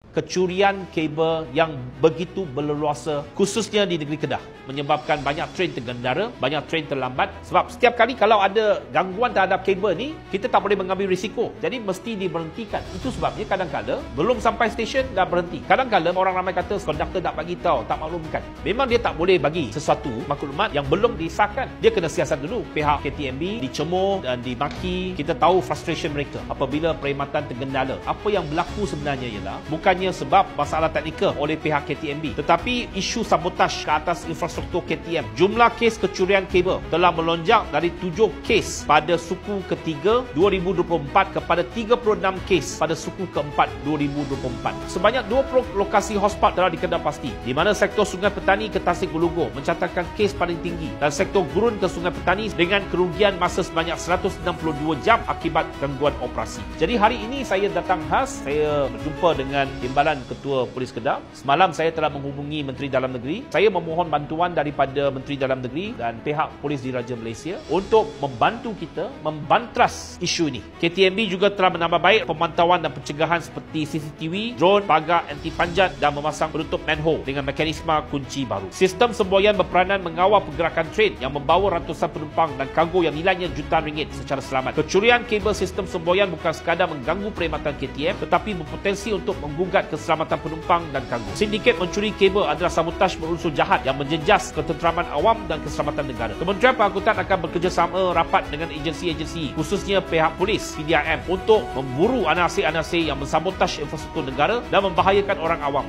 Kecurian kabel yang begitu berleluasa khususnya di negeri Kedah menyebabkan banyak train tergendara, banyak train terlambat. Sebab setiap kali kalau ada gangguan terhadap kabel ni, kita tak boleh mengambil risiko. Jadi mesti diberhentikan. Itu sebabnya kadang-kadang belum sampai stesen dah berhenti. Kadang-kadang orang ramai kata konduktor tak bagi tahu, tak maklumkan. Memang dia tak boleh bagi sesuatu maklumat yang belum disahkan. Dia kena siasat dulu. Pihak KTMB dicemooh dan dimaki. Kita tahu frustration mereka apabila perkhidmatan tergendala. Apa yang berlaku sebenarnya ialah bukannya sebab masalah teknikal oleh pihak KTMB, tetapi isu sabotaj ke atas infrastruktur KTM. Jumlah kes kecurian kabel telah melonjak dari 7 kes pada suku ketiga 2024 kepada 36 kes pada suku keempat 2024. Sebanyak 20 lokasi hotspot telah dikedah pasti, di mana sektor Sungai Petani ke Tasik Gulugor mencatatkan kes paling tinggi dan sektor Gurun ke Sungai Petani dengan kerugian masa sebanyak 162 jam akibat gangguan operasi. Jadi hari ini saya datang khas, saya berjumpa dengan Timbalan Ketua Polis Kedah. Semalam saya telah menghubungi Menteri Dalam Negeri. Saya memohon bantuan daripada Menteri Dalam Negeri dan pihak Polis Diraja Malaysia untuk membantu kita membantras isu ini. KTMB juga telah menambah baik pemantauan dan pencegahan seperti CCTV, drone, pagar anti panjat dan memasang penutup manhole dengan mekanisme kunci baru. Sistem semboyan berperanan mengawal pergerakan train yang membawa ratusan penumpang dan kargo yang nilainya jutaan ringgit secara selamat. Kecurian kabel sistem semboyan bukan sekadar mengganggu perkhidmatan KTM tetapi berpotensi untuk menggugat keselamatan penumpang dan kargo. Sindiket mencuri kabel adalah sabotaj berunsur jahat yang menjejas ketenteraman awam dan keselamatan negara. Kementerian Pengangkutan akan bekerjasama rapat dengan agensi-agensi khususnya pihak polis PDRM untuk memburu anasir-anasir yang mensabotaj infrastruktur negara dan membahayakan orang awam.